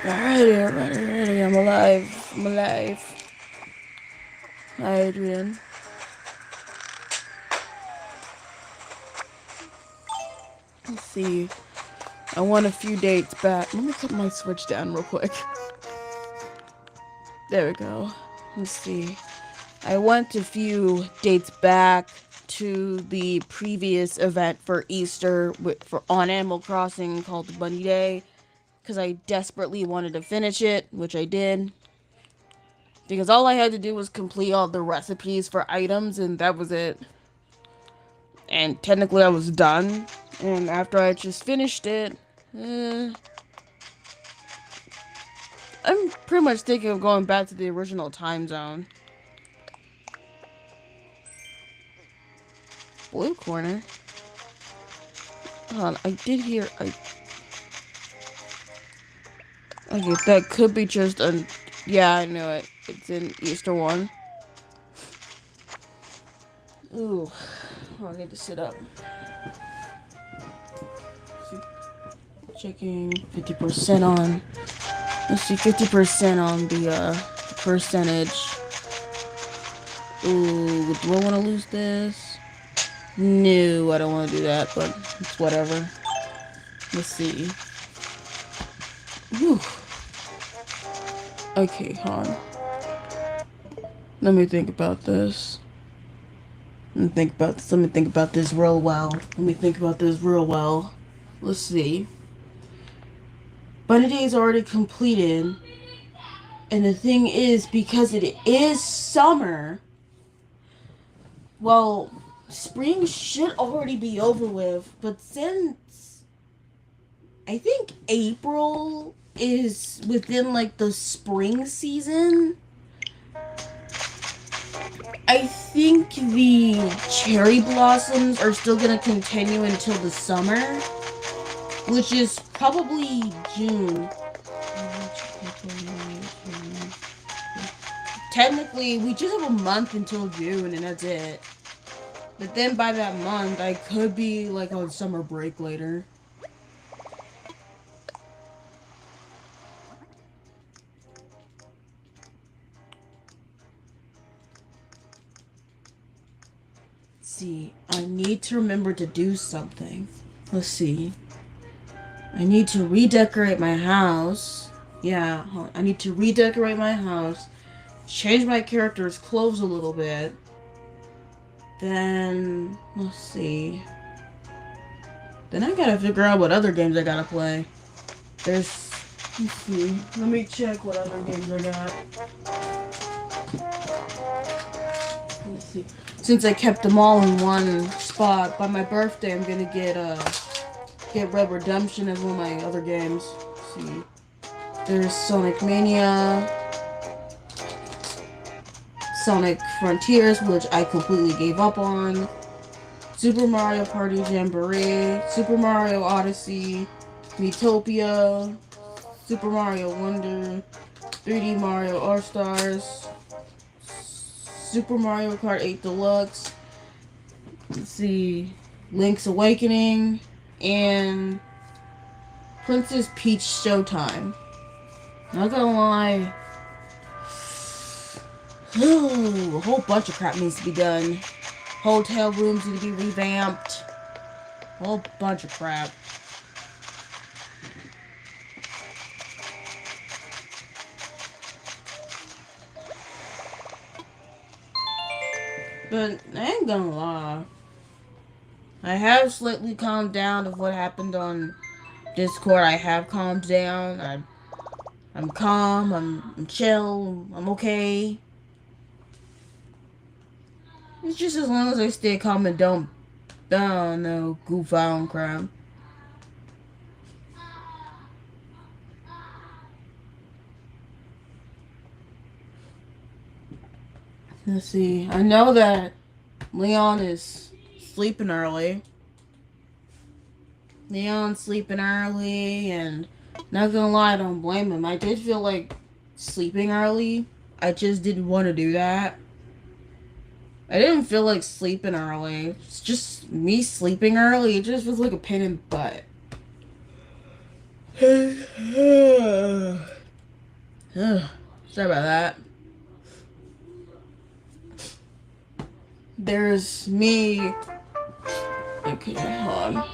Alrighty, I'm alive. Hi, Adrian. Let's see. I want a few dates back. Let me put my Switch down real quick. There we go. Let's see. I went a few dates back to the previous event for Easter on Animal Crossing called the Bunny Day because I desperately wanted to finish it, which I did. Because all I had to do was complete all the recipes for items, and that was it. And technically, I was done. And after I just finished it, I'm pretty much thinking of going back to the original time zone. Blue corner. Hold on, I did hear. Okay, that could be just a. Yeah, I knew it. It's in Easter one. Ooh, oh, I need to sit up. Checking 50% on. Let's see, 50% on the percentage. Ooh, do I want to lose this? No, I don't want to do that, but it's whatever. Let's see. Whew. Okay, hon. Let me think about this. Let me think about this real well. Let's see. Bunny Day is already completed. And the thing is, because it is summer, well, spring should already be over with. But since I think April is within like the spring season, I think the cherry blossoms are still gonna continue until the summer, which is probably June. Technically, we just have a month until June, and that's it. But then by that month, I could be like on summer break later. Let's see, I need to remember to do something. Let's see. I need to redecorate my house. Yeah, I need to redecorate my house. Change my character's clothes a little bit. Then, let's see. Then I gotta figure out what other games I gotta play. Let's see. Let me check what other games I got. Let's see. Since I kept them all in one spot, by my birthday I'm gonna get Red Redemption as one of my other games. Let's see. There's Sonic Mania, Sonic Frontiers, which I completely gave up on, Super Mario Party Jamboree, Super Mario Odyssey, Miitopia, Super Mario Wonder, 3D Mario All-Stars, Super Mario Kart 8 Deluxe, let's see, Link's Awakening, and Princess Peach Showtime. Not gonna lie, a whole bunch of crap needs to be done. Hotel rooms need to be revamped. A whole bunch of crap. But I ain't gonna lie. I have slightly calmed down of what happened on Discord. I have calmed down. I'm calm. I'm chill. I'm okay. It's just as long as I stay calm and don't, I don't know, goof out on crime. Let's see. I know that Leon is sleeping early. Leon's sleeping early, and not gonna lie, I don't blame him. I did feel like sleeping early. I just didn't want to do that. I didn't feel like sleeping early. It's just me sleeping early. It just feels like a pain in the butt. Sorry about that. There's me. Okay, hold on.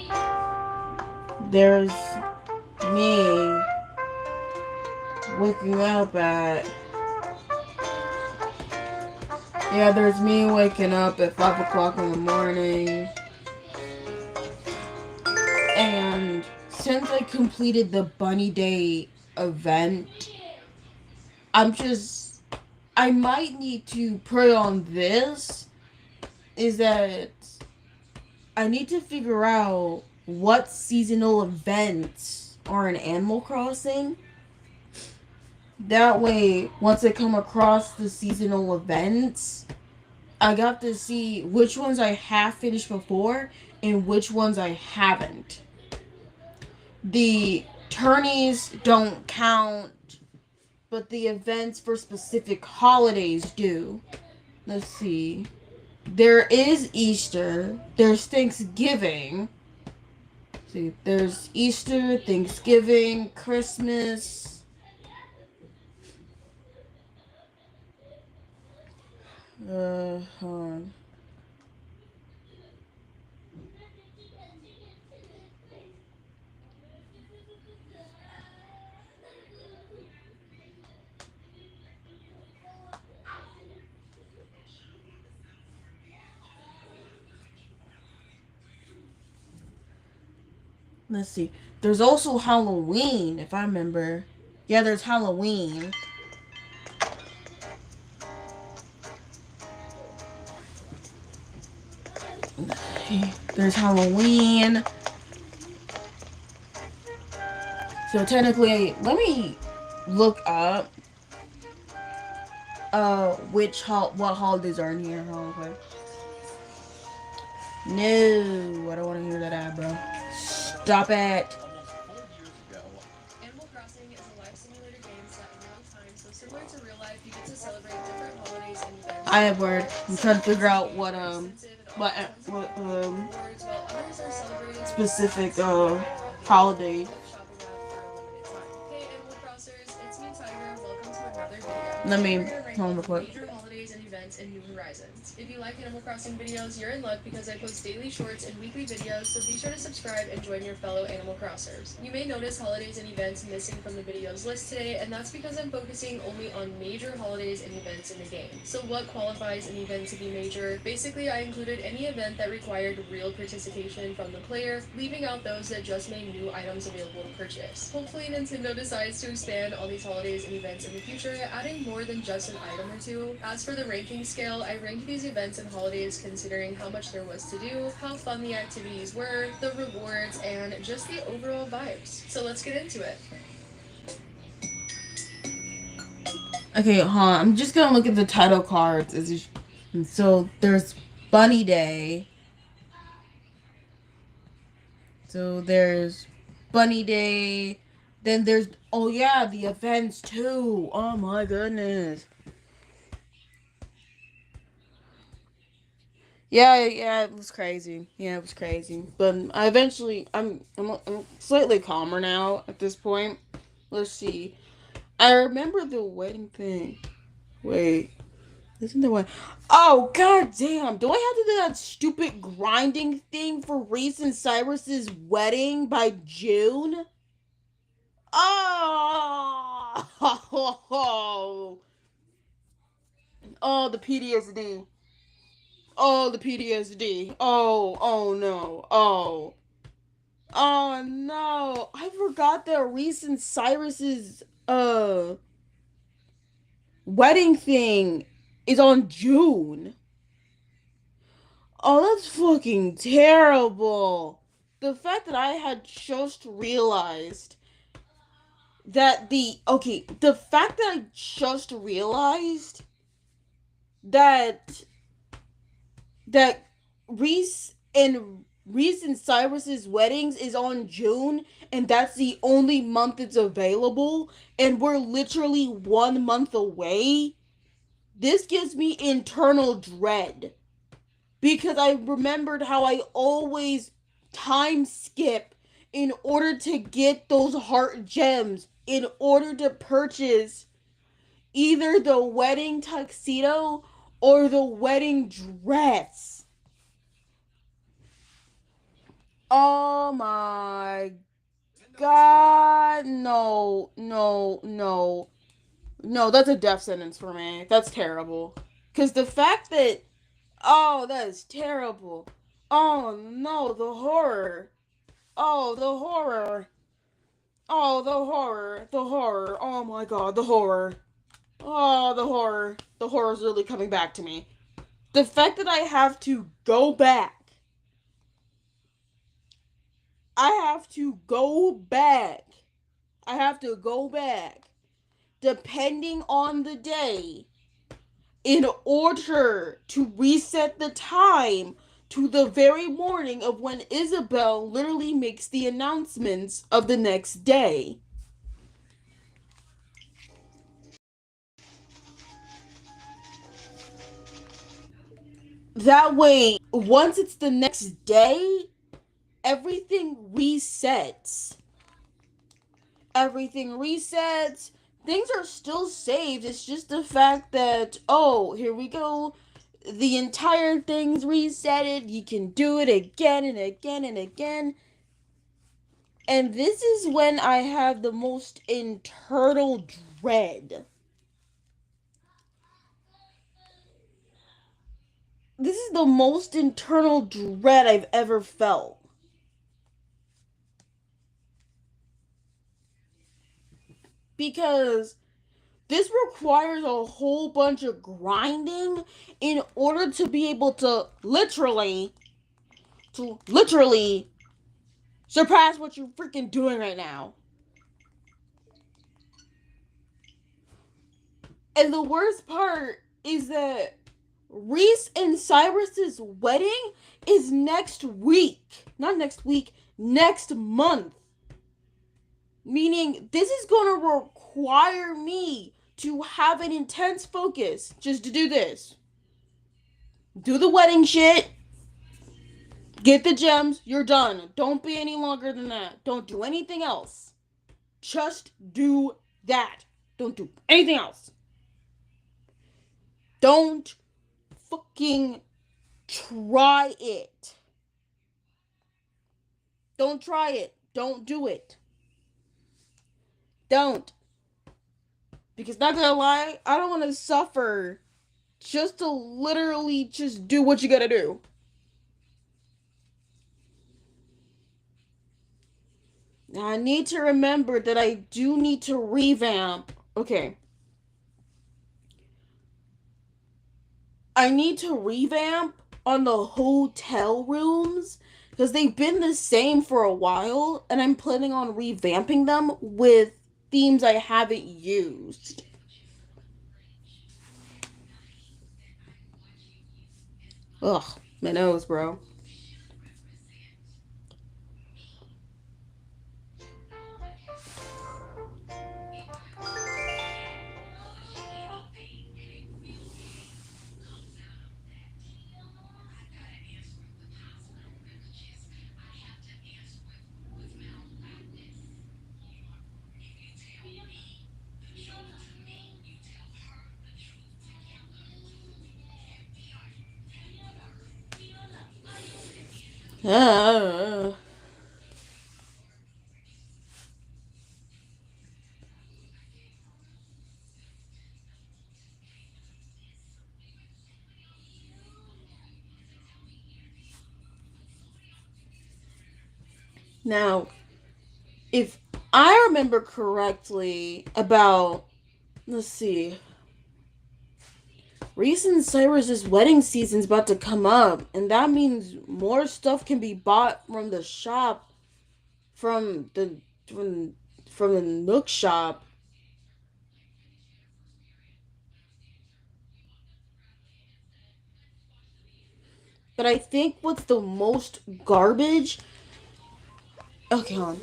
There's me waking up at. Yeah, there's me waking up at 5 o'clock in the morning. And since I completed the Bunny Day event, I might need to put on this. Is that I need to figure out what seasonal events are in Animal Crossing. That way, once I come across the seasonal events, I got to see which ones I have finished before and which ones I haven't. The tourneys don't count, but the events for specific holidays do. Let's see. There is Easter. There's Thanksgiving. See, there's Easter, Thanksgiving, Christmas. Hold on. Let's see. There's also Halloween, if I remember. Yeah, there's Halloween. There's Halloween. So technically, let me look up what holidays are in here. Hold on, quick. No, I don't want to hear that ad, bro. Stop it. Animal Crossing is a life simulator game set in real time, so similar to real life, you get to celebrate different holidays and events. I have word. I'm trying to figure out what specific holiday. Hey Animal Crossers, it's me Tiger. Welcome to another video. Let me hold on real quick. Major holidays and events in New Horizons. If you like Animal Crossing videos, you're in luck because I post daily shorts and weekly videos, so be sure to subscribe and join your fellow Animal Crossers. You may notice holidays and events missing from the videos list today, and that's because I'm focusing only on major holidays and events in the game. So what qualifies an event to be major? Basically, I included any event that required real participation from the player, leaving out those that just made new items available to purchase. Hopefully, Nintendo decides to expand all these holidays and events in the future, adding more than just an item or two. As for the ranking scale, I ranked these events and holidays considering how much there was to do, how fun the activities were, the rewards, and just the overall vibes. So let's get into it. Okay, I'm just gonna look at the title cards. So there's Bunny Day. So there's Bunny Day. Then there's, oh yeah, the events too. Oh my goodness. Yeah, it was crazy. Yeah, it was crazy. But I'm slightly calmer now at this point. Let's see. I remember the wedding thing. Wait. Isn't there one? Oh, god damn. Do I have to do that stupid grinding thing for Reese and Cyrus's wedding by June? Oh, oh, the PTSD. Oh, the PTSD. Oh no. Oh no. I forgot that Reese and Cyrus's wedding thing is on June. Oh, that's fucking terrible. The fact that I had just realized the fact that I just realized that that Reese and Cyrus's weddings is on June, and that's the only month it's available, and we're literally 1 month away. This gives me internal dread because I remembered how I always time skip in order to get those heart gems, in order to purchase either the wedding tuxedo or the wedding dress. Oh my god. No, no, no. No, that's a death sentence for me. That's terrible. Because the fact that. Oh, that is terrible. Oh no, the horror. Oh, the horror. Oh, the horror. The horror. Oh my god, the horror. Oh, the horror. The horror is really coming back to me. The fact that I have to go back. I have to go back. I have to go back. Depending on the day, in order to reset the time to the very morning of when Isabel literally makes the announcements of the next day. That way, once it's the next day, everything resets. Everything resets. Things are still saved. It's just the fact that, oh, here we go. The entire thing's resetted. You can do it again and again and again. And this is when I have the most internal dread. This is the most internal dread I've ever felt. Because this requires a whole bunch of grinding in order to be able to literally surpass what you're freaking doing right now. And the worst part is that Reese and Cyrus's wedding is next week. Not next week, next month. Meaning, this is going to require me to have an intense focus just to do this. Do the wedding shit. Get the gems. You're done. Don't be any longer than that. Don't do anything else. Just do that. Don't do anything else. Don't fucking try it. Don't try it. Don't do it. Don't. Because not gonna lie, I don't want to suffer just to literally just do what you gotta do. Now I need to remember that I do need to revamp. Okay. I need to revamp on the hotel rooms because they've been the same for a while and I'm planning on revamping them with themes I haven't used. Ugh, my nose, bro. Ah. Now, if I remember correctly about, let's see, recent Cyrus's wedding season's about to come up, and that means more stuff can be bought from the shop, from the from from the Nook shop. But I think what's the most garbage? Okay, hold on.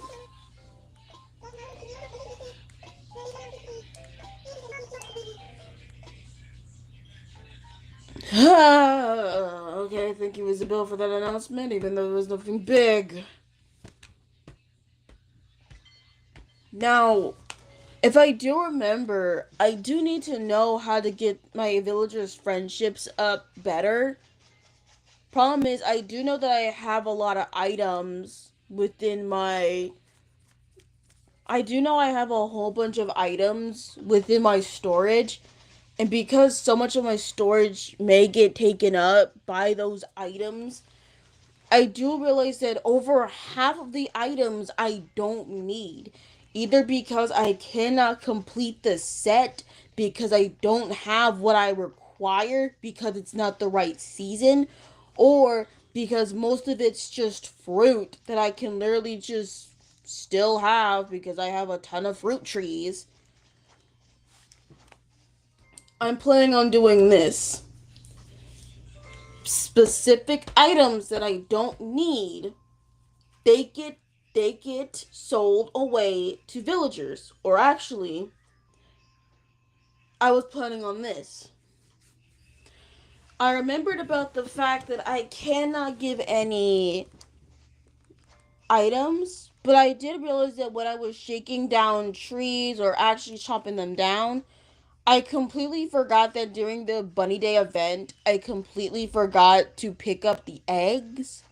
Okay, thank you, Isabel, for that announcement, even though there was nothing big. Now, if I do remember, I do need to know how to get my villagers' friendships up better. Problem is, I do know that I have a lot of items within my. I do know I have a whole bunch of items within my storage, and because so much of my storage may get taken up by those items, I do realize that over half of the items I don't need. Either because I cannot complete the set because I don't have what I require because it's not the right season, or because most of it's just fruit that I can literally just still have because I have a ton of fruit trees. I'm planning on doing this. Specific items that I don't need, they get they get sold away to villagers. Or actually, I was planning on this. I remembered about the fact that I cannot give any items, but I did realize that when I was shaking down trees or actually chopping them down, I completely forgot that during the Bunny Day event, I completely forgot to pick up the eggs.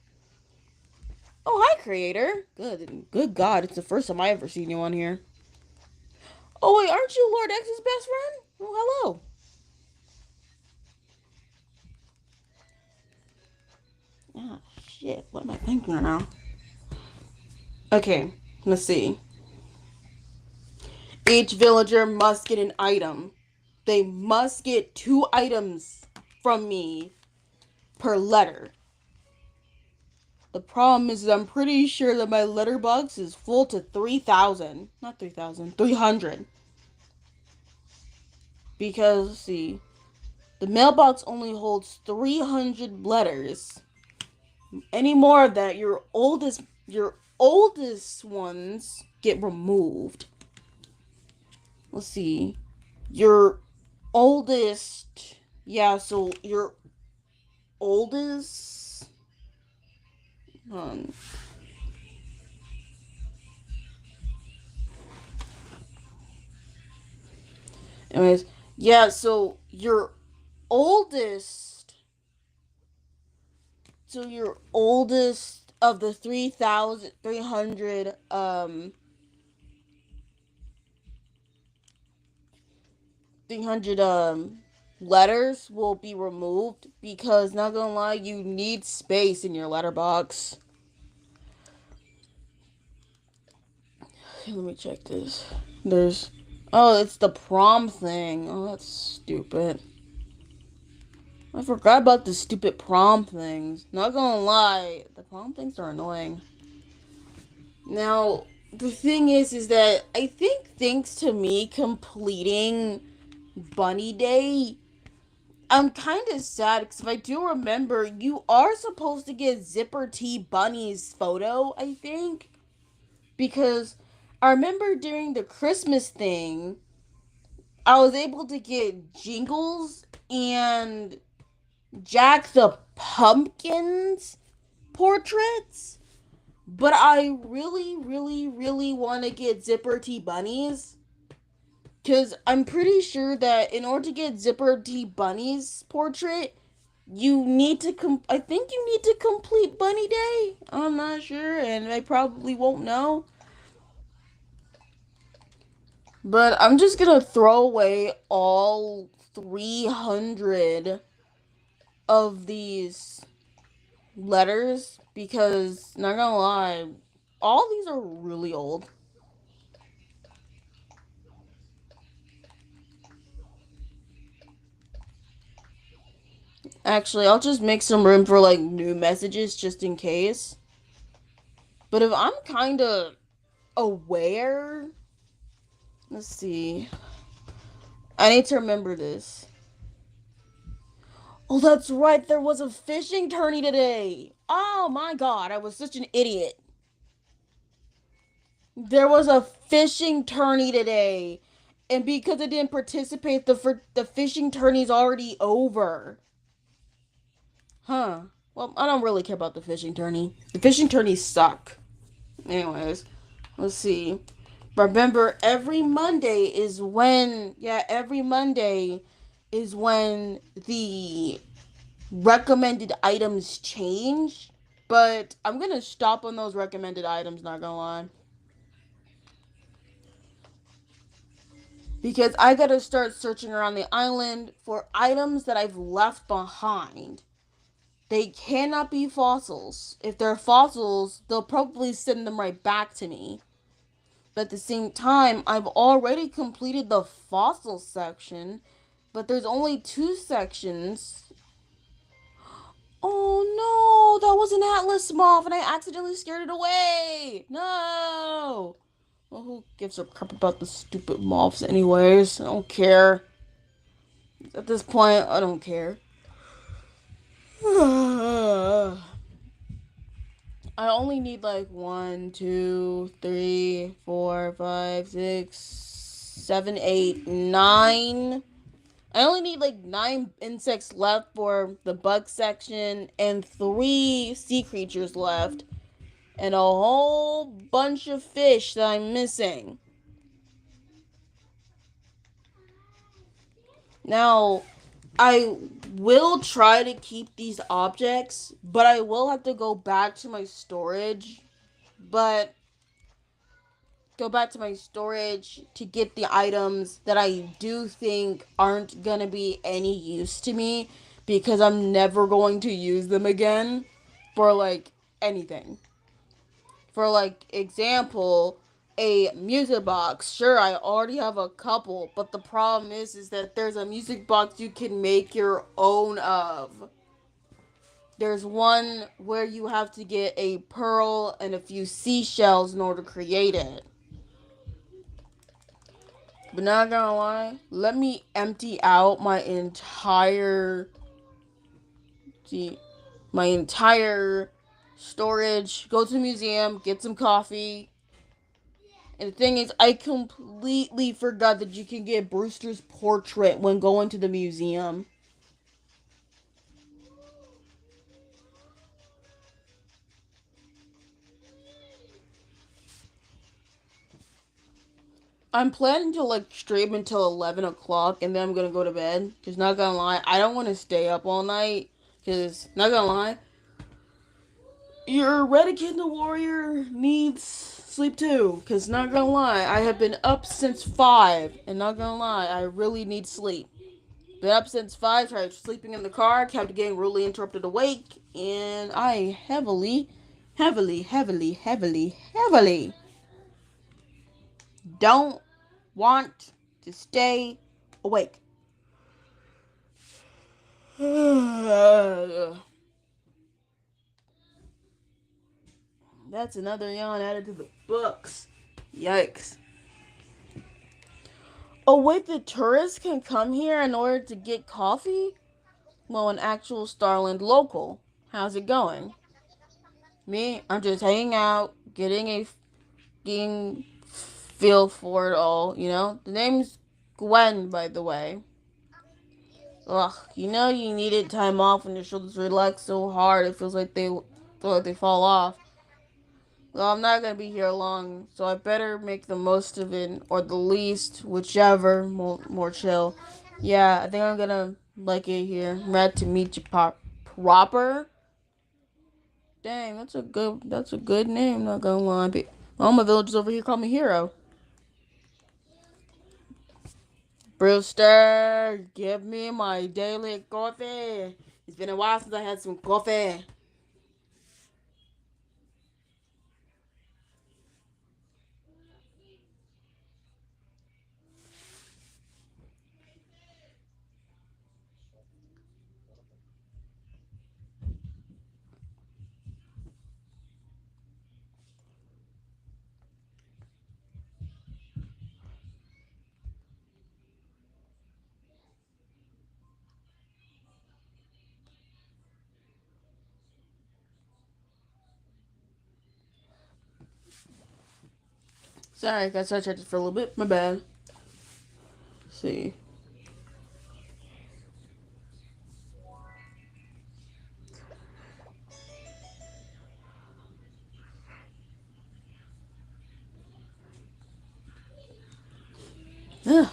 Oh, hi, creator. Good God, it's the first time I ever seen you on here. Oh wait, aren't you Lord X's best friend? Oh, hello. Ah, shit. What am I thinking right now? Okay, let's see. Each villager must get an item. They must get 2 items from me per letter. The problem is that I'm pretty sure that my letterbox is full to 3,000. Not 3,000, 300. Because, see, the mailbox only holds 300 letters. Any more of that, your oldest ones get removed. Let's see. Your oldest, yeah, so your oldest, um, anyways, yeah, so oldest, your oldest of the 3,300, 300, letters will be removed because, not gonna lie, you need space in your letterbox. Let me check this. There's. Oh, it's the prom thing. Oh, that's stupid. I forgot about the stupid prom things. Not gonna lie, the prom things are annoying. Now, the thing is that I think thanks to me completing Bunny Day, I'm kind of sad because if I do remember, you are supposed to get Zipper T Bunny's photo, I think. Because I remember during the Christmas thing, I was able to get Jingles and Jack the Pumpkin's portraits, but I really, really, really want to get Zipper T Bunny's because I'm pretty sure that in order to get Zipper T Bunny's portrait, You need to I think you need to complete Bunny Day. I'm not sure, and I probably won't know. But I'm just gonna throw away all 300 of these letters because, not gonna lie, all these are really old. Actually, I'll just make some room for like new messages just in case. But if I'm kind of aware, let's see. I need to remember this. Oh, that's right. There was a fishing tourney today. Oh my god, I was such an idiot. There was a fishing tourney today. And because I didn't participate, the fishing tourney's already over. Huh. Well, I don't really care about the fishing tourney. The fishing tourneys suck. Anyways, let's see. Remember, every Monday is when, yeah, every Monday is when the recommended items change. But I'm gonna stop on those recommended items, not gonna lie. Because I gotta start searching around the island for items that I've left behind. They cannot be fossils. If they're fossils, they'll probably send them right back to me. But at the same time, I've already completed the fossil section, but there's only two sections. Oh no, that was an Atlas moth and I accidentally scared it away. No. Well, who gives a crap about the stupid moths anyways? I don't care. At this point, I don't care. I only need like 1, 2, 3, 4, 5, 6, 7, 8, 9. I only need like 9 insects left for the bug section and 3 sea creatures left. And a whole bunch of fish that I'm missing. Now, I will try to keep these objects, but I will have to go back to my storage. But go back to my storage to get the items that I do think aren't gonna be any use to me because I'm never going to use them again for like anything. For like example, a music box. Sure, I already have a couple, but the problem is that there's a music box you can make your own of. There's one where you have to get a pearl and a few seashells in order to create it. But not gonna lie, let me empty out see, my entire storage. Go to the museum, get some coffee. And the thing is, I completely forgot that you can get Brewster's portrait when going to the museum. I'm planning to like stream until 11 o'clock and then I'm gonna go to bed. Cause not gonna lie, I don't want to stay up all night. Cause not gonna lie, your Red Kingdom Warrior needs sleep too. Cause not gonna lie, I have been up since 5. And not gonna lie, I really need sleep. Been up since 5, tried sleeping in the car, kept getting rudely interrupted awake, and I heavily don't want to stay awake. That's another yawn added to the books. Yikes. Oh, wait, the tourists can come here in order to get coffee? Well, an actual Starland local. How's it going? Me, I'm just hanging out, getting feel for it all, you know? The name's Gwen, by the way. Ugh, you know you needed time off when your shoulders relax so hard it feels like they fall off. Well, I'm not gonna be here long, so I better make the most of it, or the least, whichever, more chill. Yeah, I think I'm gonna Like it here. Glad to meet you, proper. Dang, that's a good name. Not gonna lie, but all my villagers over here call me Hero. Brewster, give me my daily coffee. It's been a while since I had some coffee. Sorry, I got sidetracked for a little bit. My bad. Let's see. Ugh.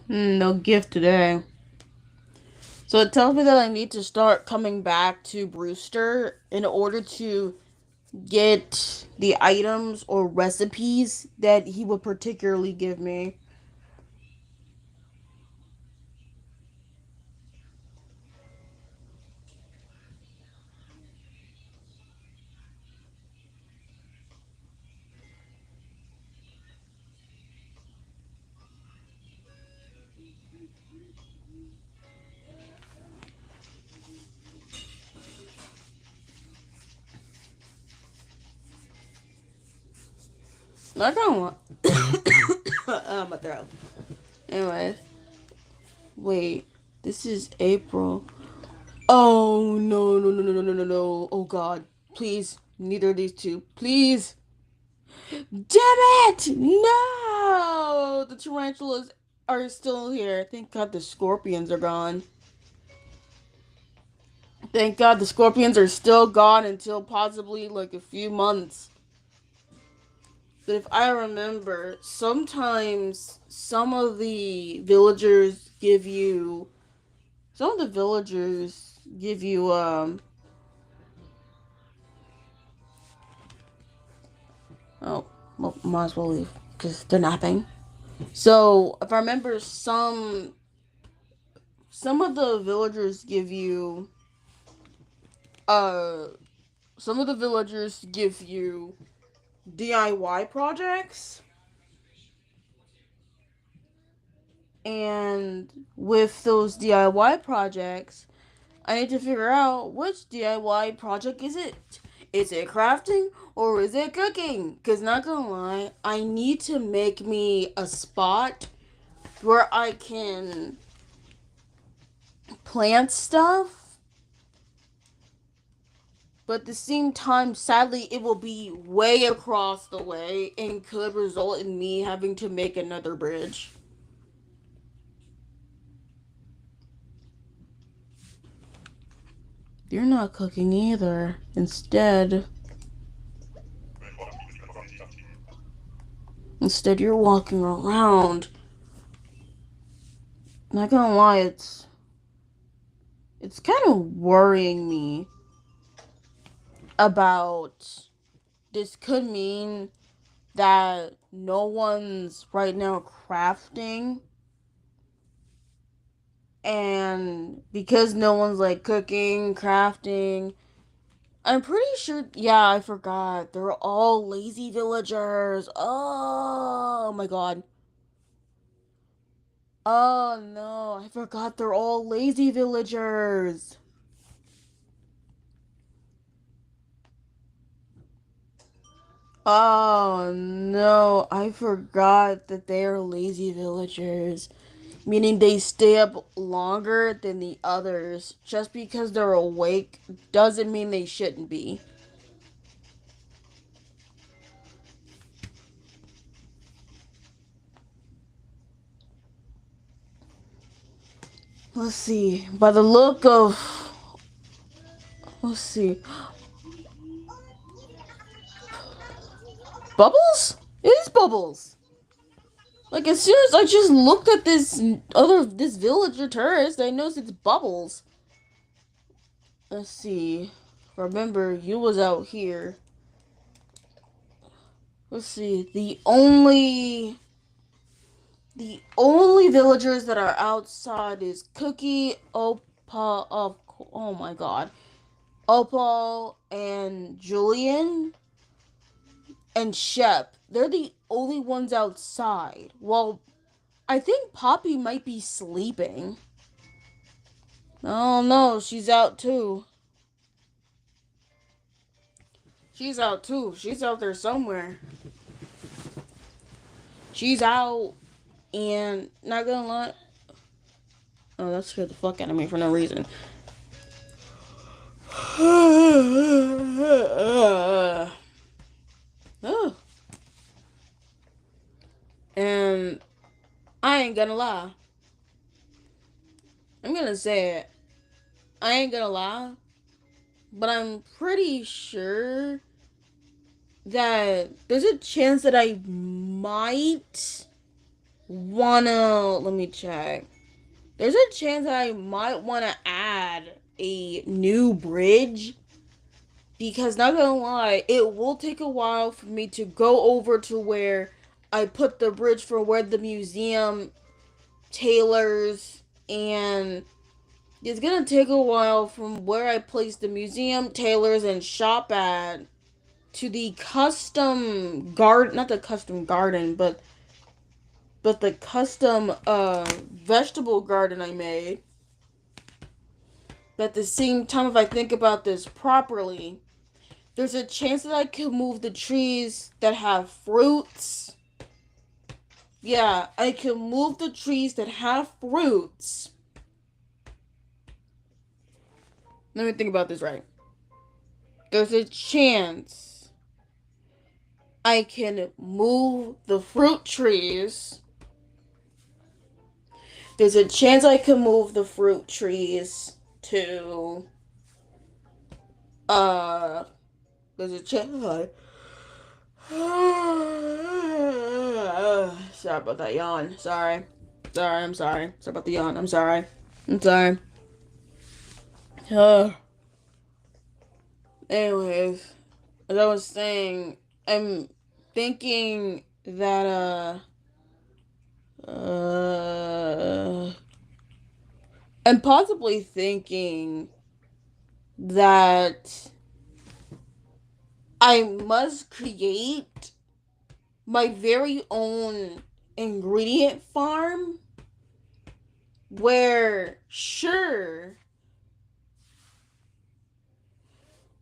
No gift today. So it tells me that I need to start coming back to Brewster in order to get the items or recipes that he would particularly give me. I don't want. My throat. Anyway, wait. This is April. Oh no no no no no no no no! Oh God! Please, neither of these two. Please. Damn it! No! The tarantulas are still here. Thank God the scorpions are gone. Thank God the scorpions are still gone until possibly like a few months. But if I remember, sometimes some of the villagers give you oh well, might as well leave because they're napping. So if I remember, some of the villagers give you uh some of the villagers give you DIY projects, and with those DIY projects I need to figure out which DIY project is it. Is it crafting or is it cooking? Cause not gonna lie, I need to make me a spot where I can plant stuff, but at the same time, sadly, it will be way across the way and could result in me having to make another bridge. You're not cooking either. Instead, you're walking around. Not gonna lie, it's kind of worrying me about this could mean that no one's right now crafting, and because no one's like cooking, crafting, I'm pretty sure. Yeah, I forgot. They're all lazy villagers. Oh my God. Oh no, I forgot they're all lazy villagers. Oh no, I forgot that they are lazy villagers. Meaning they stay up longer than the others. Just because they're awake doesn't mean they shouldn't be. Let's see. By the look of. Let's see. Bubbles? It is Bubbles. Like, as soon as I just looked at this villager tourist, I noticed it's Bubbles. Let's see. Remember, you was out here. Let's see. The only villagers that are outside is Cookie, Opal, oh my god, Opal and Julian and Shep. They're the only ones outside. Well, I think Poppy might be sleeping. Oh no, she's out too. She's out too. She's out there somewhere. She's out, and not gonna lie. Oh, that scared the fuck out of me for no reason. Oh, and I ain't gonna lie. I'm gonna say it. I ain't gonna lie, but I'm pretty sure that there's a chance that I might wanna. Let me check. There's a chance that I might wanna add a new bridge because, not gonna lie, it will take a while for me to go over to where I put the bridge for where the museum tailors, and it's gonna take a while from where I place the museum, tailors, and shop at to the custom garden, not the custom garden, but the custom vegetable garden I made. But at the same time, if I think about this properly, there's a chance that I could move the trees that have fruits. Yeah, I can move the trees that have fruits. Let me think about this right. There's a chance I can move the fruit trees. There's a chance I can move the fruit trees to uh there's a chance. Sorry about that yawn. Sorry. Sorry, I'm sorry. Sorry about the yawn. I'm sorry. I'm sorry. Uh, anyways, as I was saying, I'm thinking that uh I'm possibly thinking that I must create my very own ingredient farm where, sure,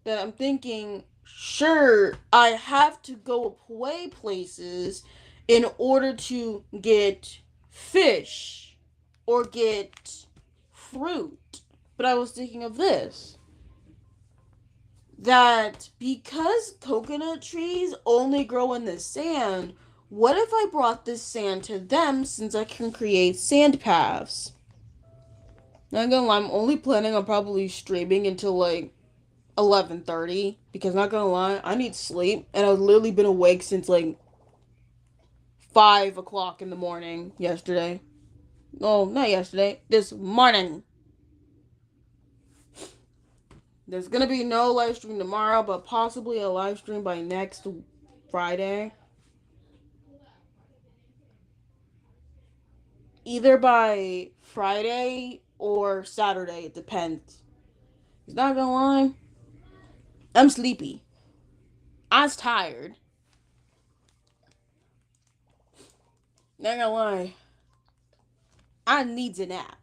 that I'm thinking, sure, I have to go away places in order to get fish or get fruit. But I was thinking of this, that because coconut trees only grow in the sand, what if I brought this sand to them since I can create sand paths? Not gonna lie, I'm only planning on probably streaming until like 11:30 because, not gonna lie, I need sleep and I've literally been awake since like 5 o'clock in the morning yesterday. No, not yesterday. This morning. There's gonna be no live stream tomorrow, but possibly a live stream by next Friday. Either by Friday or Saturday. It depends. It's not gonna lie. I'm sleepy. I was tired. Not gonna lie. I needs a nap.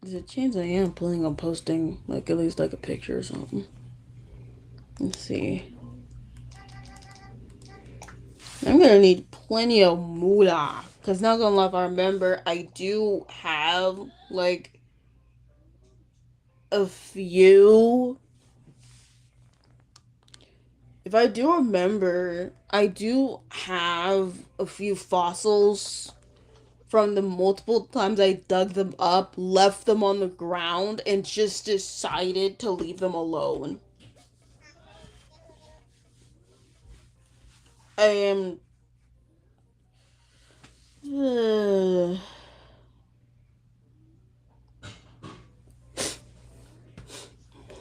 There's a chance I am planning on posting, like, at least, like, a picture or something. Let's see. I'm gonna need plenty of moolah. Because not gonna lie, if I remember, I do have, like, a few. If I do remember, I do have a few fossils from the multiple times I dug them up, left them on the ground, and just decided to leave them alone. I am.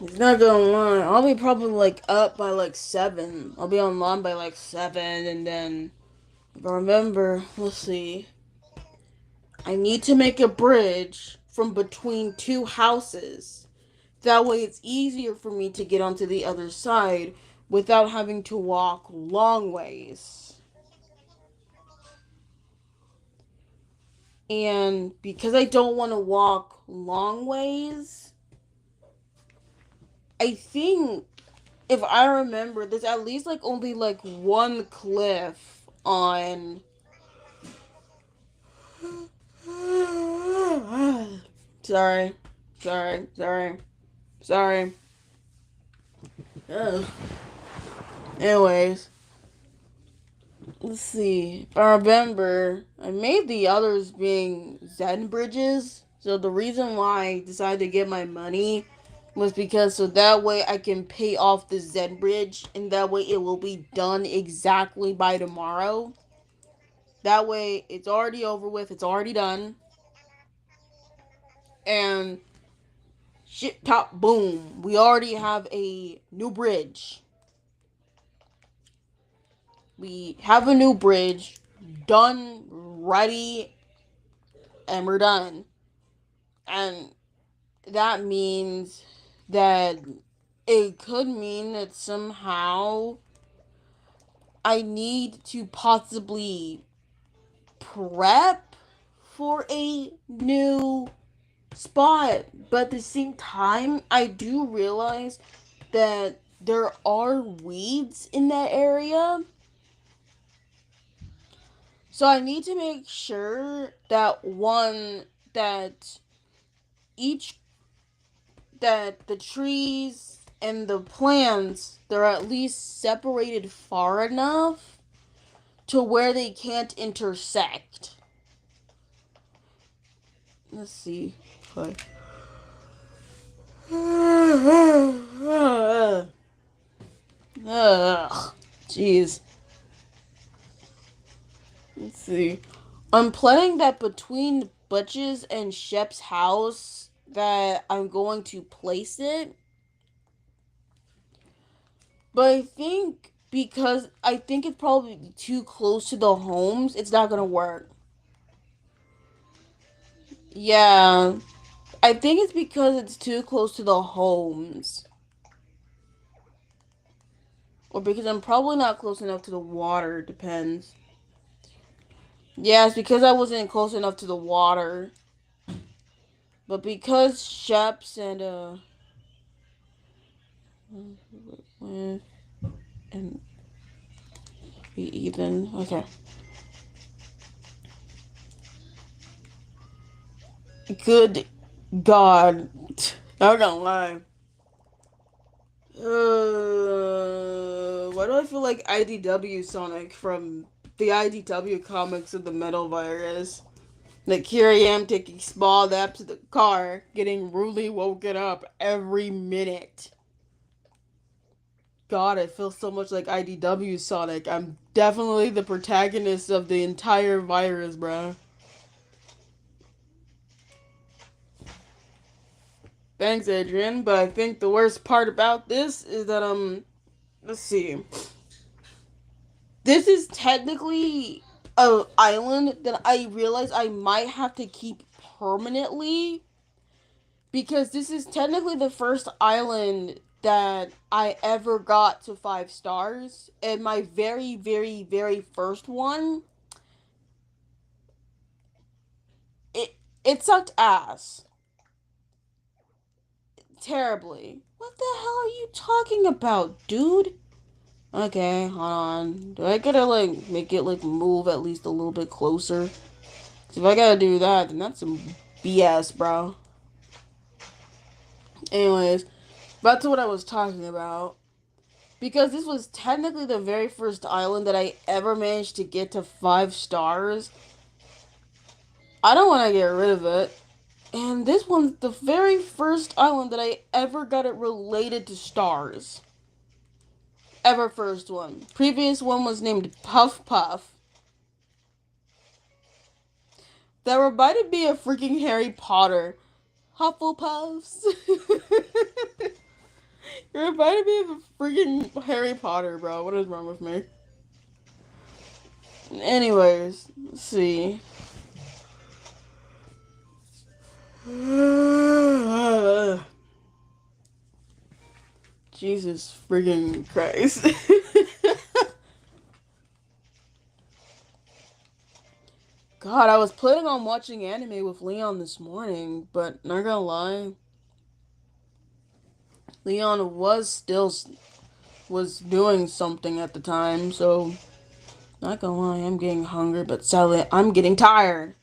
It's not gonna lie. I'll be probably like up by like 7. I'll be online by like 7, and then if I remember, let's see. I need to make a bridge from between two houses. That way, it's easier for me to get onto the other side without having to walk long ways. And because I don't want to walk long ways, I think if I remember, there's at least like only like one cliff on. Sorry, sorry. Ugh. Anyways, let's see. If I remember, I made the others being Zen bridges. So the reason why I decided to get my money was because so that way I can pay off the Zen bridge and that way it will be done exactly by tomorrow. That way it's already over with, it's already done. And shit top boom. We already have a new bridge. We have a new bridge done, ready, and we're done. And that means that it could mean that somehow I need to possibly prep for a new spot. But at the same time, I do realize that there are weeds in that area. So I need to make sure that one, that each, that the trees and the plants, they're at least separated far enough to where they can't intersect. Let's see. Okay. Ugh. Jeez. Let's see. I'm planning that between Butch's and Shep's house that I'm going to place it. But I think because I think it's probably too close to the homes, it's not gonna work. Yeah. I think it's because it's too close to the homes. Or because I'm probably not close enough to the water, depends. Yeah, it's because I wasn't close enough to the water. But because Sheps and Ethan. Okay. Good God. I'm not gonna lie. Why do I feel like IDW Sonic from the IDW comics of the Metal Virus? Like here I am taking small naps in the car, getting rudely woken up every minute. God, I feel so much like IDW Sonic. I'm definitely the protagonist of the entire virus, bro. Thanks, Adrian. But I think the worst part about this is that let's see. This is technically a island that I realize I might have to keep permanently because this is technically the first island that I ever got to 5 stars, and my very, very, very first one, it it sucked ass. terribly. What the hell are you talking about, dude? Okay, hold on. Do I gotta, like, make it, like, move at least a little bit closer? 'Cause if I gotta do that, then that's some BS, bro. Anyways, back to what I was talking about. Because this was technically the very first island that I ever managed to get to 5 stars, I don't want to get rid of it. And this one's the very first island that I ever got it related to stars. Ever first one. Previous one was named Puff Puff. That reminded me of freaking Harry Potter. Hufflepuffs. It reminded me of a freaking Harry Potter, bro. What is wrong with me? Anyways, let's see. Jesus friggin' Christ. God, I was planning on watching anime with Leon this morning, but not gonna lie, Leon was doing something at the time, so not gonna lie, I'm getting hungry, but sadly, I'm getting tired.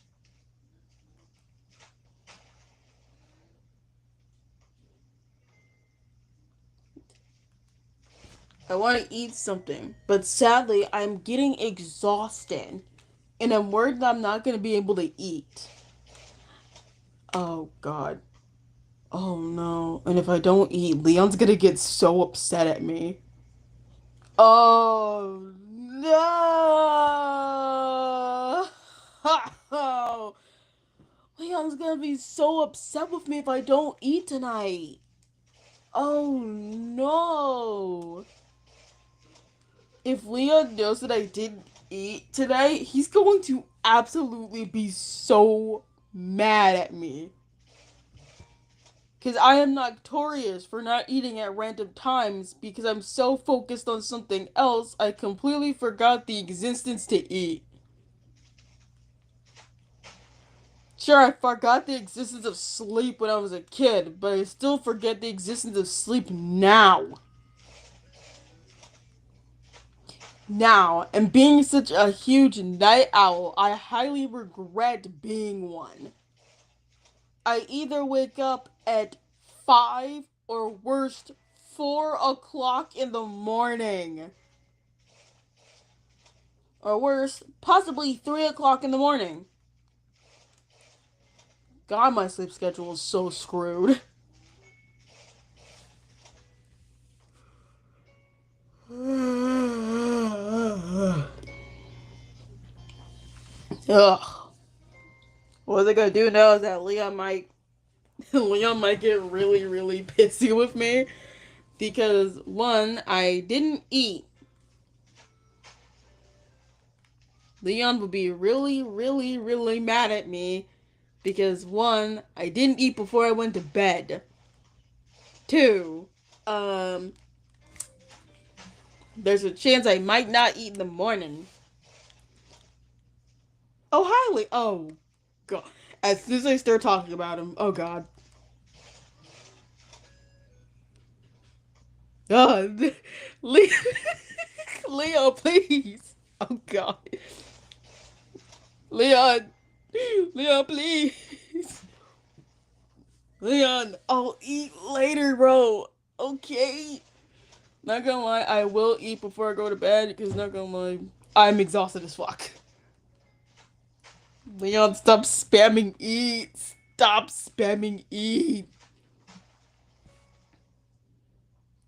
I want to eat something, but sadly, I'm getting exhausted, and I'm worried that I'm not gonna be able to eat. Oh God. Oh no. And if I don't eat, Leon's gonna get so upset at me. Oh no! Leon's gonna be so upset with me if I don't eat tonight. Oh no! If Leon knows that I didn't eat tonight, he's going to absolutely be so mad at me. Because I am notorious for not eating at random times because I'm so focused on something else, I completely forgot the existence to eat. Sure, I forgot the existence of sleep when I was a kid, but I still forget the existence of sleep now. Now, and being such a huge night owl, I highly regret being one. I either wake up at 5 or worst 4 o'clock in the morning. Or worse, possibly 3 o'clock in the morning. God, my sleep schedule is so screwed. Ugh. What they're gonna do now is that Leon might get really, really pissy with me because one, I didn't eat. Leon would be really, really, really mad at me because one, I didn't eat before I went to bed. Two, um, there's a chance I might not eat in the morning. Oh, highly. Oh, God. As soon as I start talking about him, oh, God. God. Leo, Leo, please. Oh, God. Leon. Leon, please. Leon, I'll eat later, bro. Okay. Not gonna lie, I will eat before I go to bed because not gonna lie, I'm exhausted as fuck. Leon, stop spamming eat. Stop spamming eat.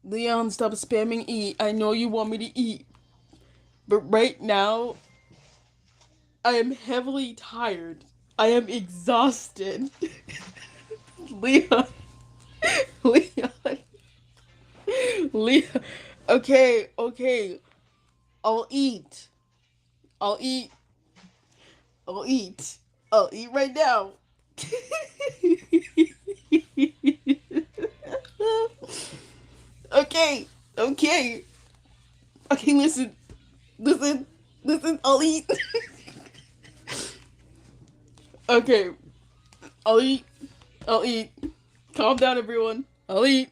Leon, stop spamming eat. I know you want me to eat. But right now, I am heavily tired. I am exhausted. Leon. Leon. Leon. Okay, okay. I'll eat. I'll eat. I'll eat. I'll eat right now. Okay. Okay. Okay, listen. Listen. Listen. I'll eat. Okay. I'll eat. I'll eat. Calm down, everyone. I'll eat.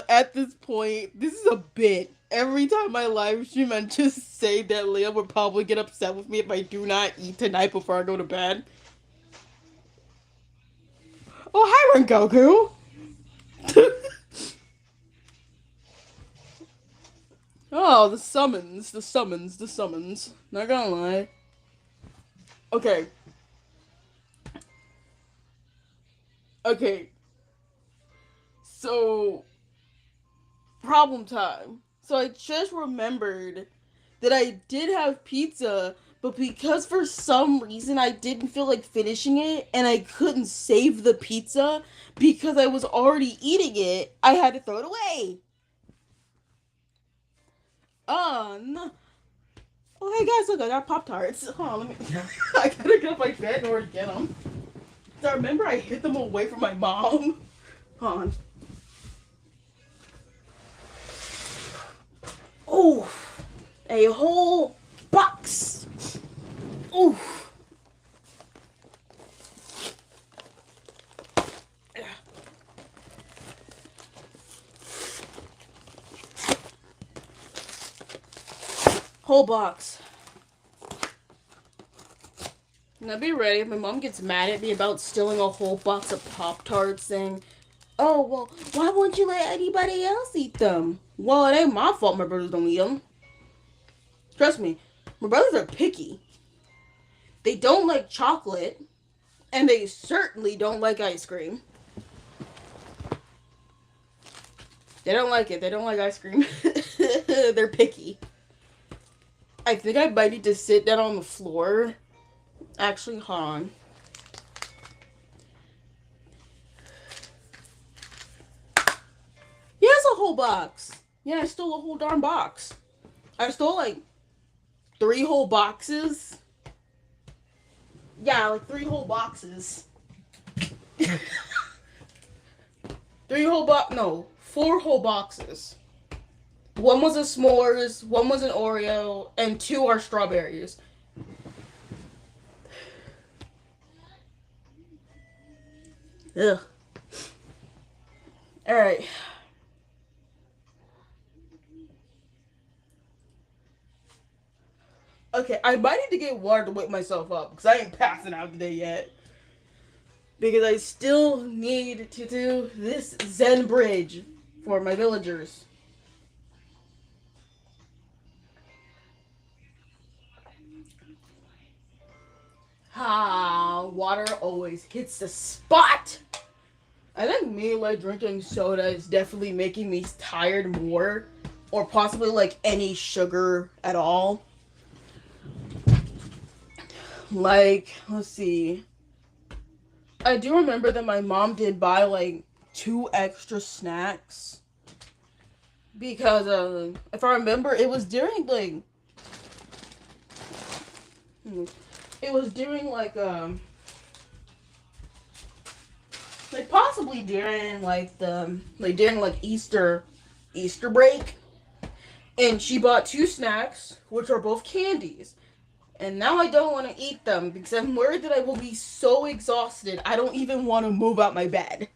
At this point, this is a bit. Every time I live stream, I just say that Leah would probably get upset with me if I do not eat tonight before I go to bed. Oh, hi, Rengoku! Oh, the summons, the summons, the summons. Not gonna lie. Okay. Okay. So, problem time. So I just remembered that I did have pizza, but because for some reason I didn't feel like finishing it and I couldn't save the pizza because I was already eating it, I had to throw it away. Oh, no. Oh, hey guys, look, I got Pop Tarts. Hold on, let me. I gotta get off my bed in order to get them. I remember I hid them away from my mom. Hold on. Oh, a whole box. Ooh. Whole box. Now be ready if my mom gets mad at me about stealing a whole box of Pop-Tarts saying, oh, well, why won't you let anybody else eat them? Well, it ain't my fault my brothers don't eat them. Trust me, my brothers are picky. They don't like chocolate, and they certainly don't like ice cream. They don't like it. They don't like ice cream. They're picky. I think I might need to sit down on the floor. Actually, hold on. Yeah, it's a whole box. Yeah, I stole a whole darn box. I stole like 3 whole boxes. Yeah, like 3 whole boxes. 4 whole boxes. One was a s'mores, one was an Oreo, and 2 are strawberries. Ugh. Alright. Okay, I might need to get water to wake myself up, because I ain't passing out today yet. Because I still need to do this Zen bridge for my villagers. Ah, water always hits the spot. I think me like drinking soda is definitely making me tired more, or possibly like any sugar at all. Like, let's see. I do remember that my mom did buy like 2 extra snacks because if I remember, it was during like possibly during during like Easter break, and she bought 2 snacks, which are both candies. And now I don't want to eat them because I'm worried that I will be so exhausted I don't even want to move out my bed.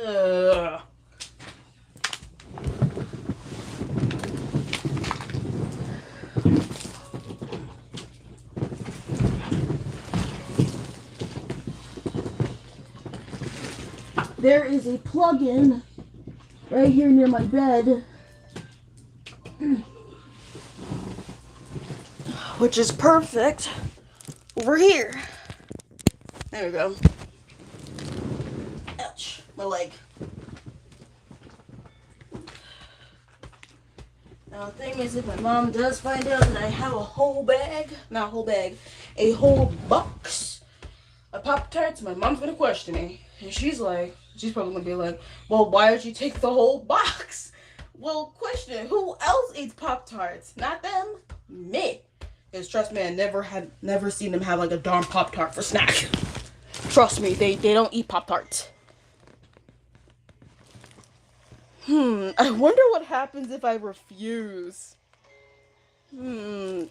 Ugh. There is a plug-in right here near my bed, which is perfect over here. There we go. Ouch, my leg. Now the thing is, if my mom does find out that I have a whole bag, not a whole bag, a whole box of Pop-Tarts, my mom's gonna question me. And she's probably gonna be like, well, why did you take the whole box? Well, question, who else eats Pop-Tarts? Not them, me. Because trust me, I never seen them have like a darn Pop-Tart for snack. Trust me, they don't eat Pop-Tarts. I wonder what happens if I refuse. Hmm.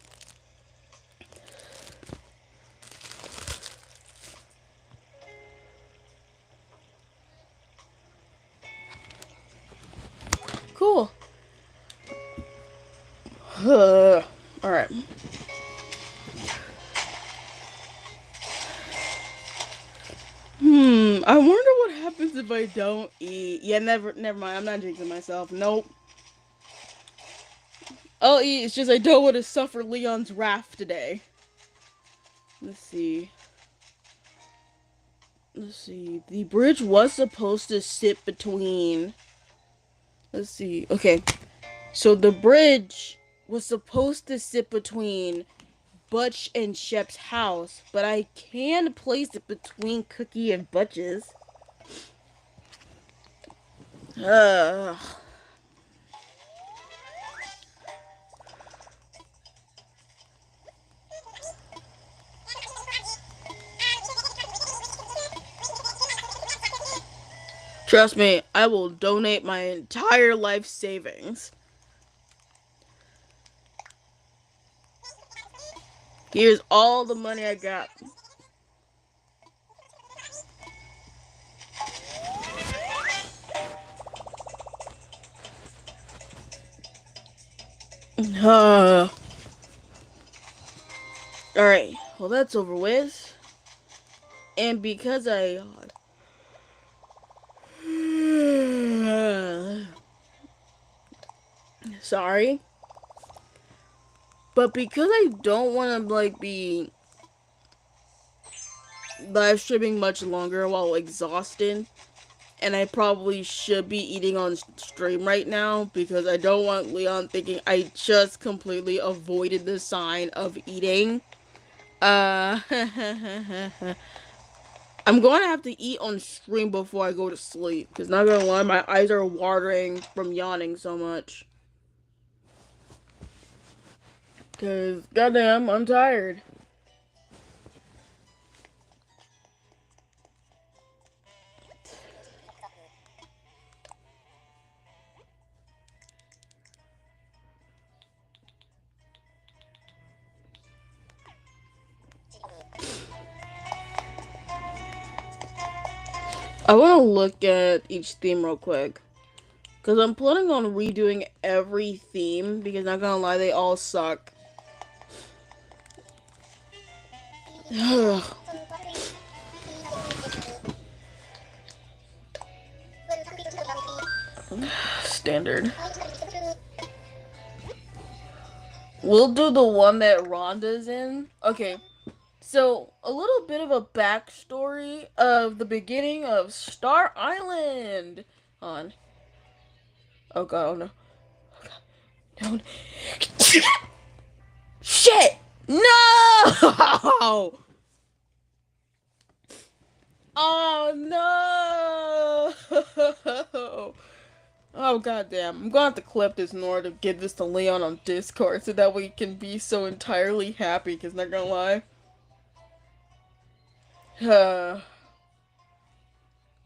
Cool. Alright. I wonder what happens if I don't eat. Yeah, never mind. I'm not jinxing myself. Nope. I'll eat. It's just I don't want to suffer Leon's wrath today. Let's see. Let's see. The bridge was supposed to sit between. Let's see. Okay. So the bridge was supposed to sit between Butch and Shep's house, but I can place it between Cookie and Butch's. Ugh. Trust me, I will donate my entire life savings. Here's all the money I got. Alright, well that's over with. And because I... Sorry. But because I don't want to, like, be live streaming much longer while exhausted, and I probably should be eating on stream right now because I don't want Leon thinking I just completely avoided the sign of eating. I'm going to have to eat on stream before I go to sleep because not gonna lie, my eyes are watering from yawning so much. Because goddamn, I'm tired. I want to look at each theme real quick. Because I'm planning on redoing every theme. Because not gonna lie, they all suck. Standard. We'll do the one that Rhonda's in. Okay. So, a little bit of a backstory of the beginning of Star Island. On. Oh god, oh no. Oh god. No. Shit! No! Oh no! Oh goddamn. I'm gonna have to clip this in order to give this to Leon on Discord so that we can be so entirely happy, because not gonna lie.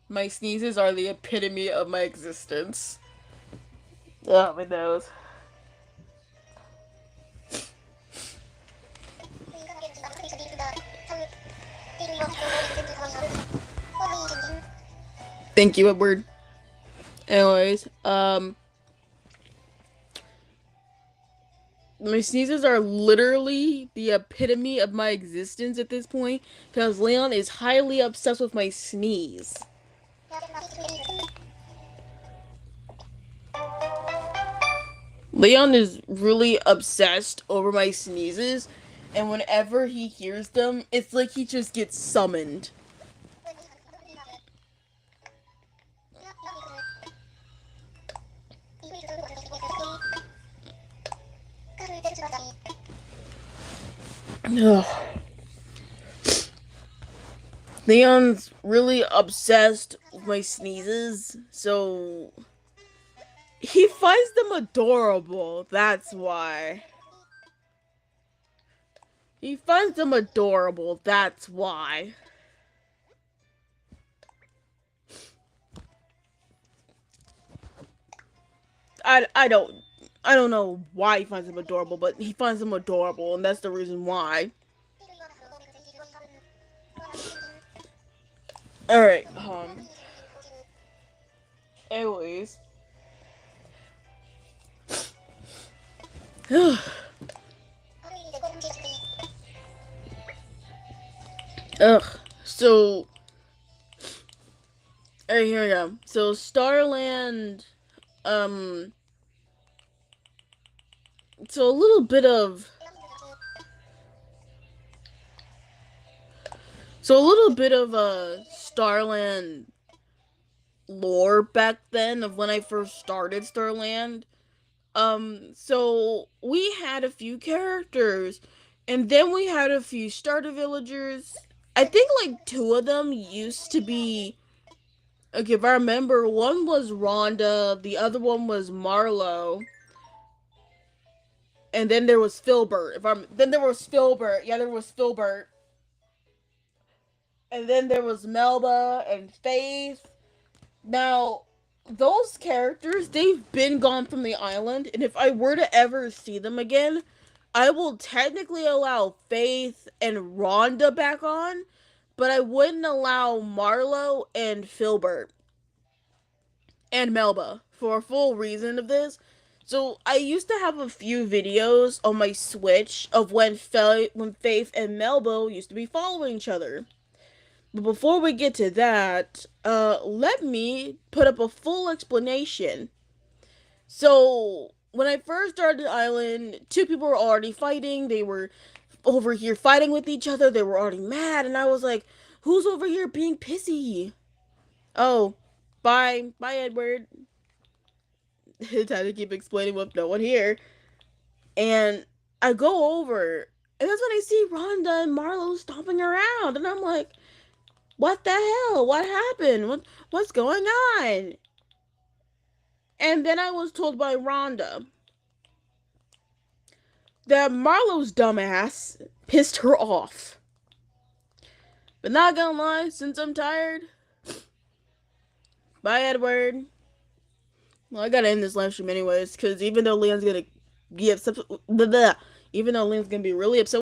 My sneezes are the epitome of my existence. Oh, my nose. Thank you, Edward. Anyways, my sneezes are literally the epitome of my existence at this point, because Leon is highly obsessed with my sneeze. Leon is really obsessed over my sneezes, and whenever he hears them, it's like he just gets summoned. Ugh. Leon's really obsessed with my sneezes, so he finds them adorable, that's why. He finds them adorable, that's why. I don't know why he finds them adorable, but he finds them adorable, and that's the reason why. All right. Anyways. Ugh. So, alright, here we go. So, Starland, um, so a little bit of, Starland lore back then of when I first started Starland. So we had a few characters, and then we had a few starter villagers. I think like two of them used to be. Okay, if I remember, one was Rhonda, the other one was Marlowe, and then there was Filbert. Then there was Filbert. Yeah, there was Filbert, and then there was Melba and Faith. Now, those characters, they've been gone from the island, and if I were to ever see them again, I will technically allow Faith and Rhonda back on, but I wouldn't allow Marlowe and Filbert and Melba for a full reason of this. So I used to have a few videos on my Switch of when Faith and Melba used to be following each other. But before we get to that, let me put up a full explanation. So when I first started the island, two people were already fighting. They were over here fighting with each other. They were already mad, and I was like, "Who's over here being pissy?" Oh, bye, Edward. Time to keep explaining with no one here. And I go over, and that's when I see Rhonda and Marlowe stomping around, and I'm like, "What the hell? What happened? What's going on?" And then I was told by Rhonda that Marlowe's dumbass pissed her off. But not gonna lie, since I'm tired, bye, Edward. Well, I gotta end this live stream anyways, because even though Leon's gonna be upset, even though Leon's gonna be really upset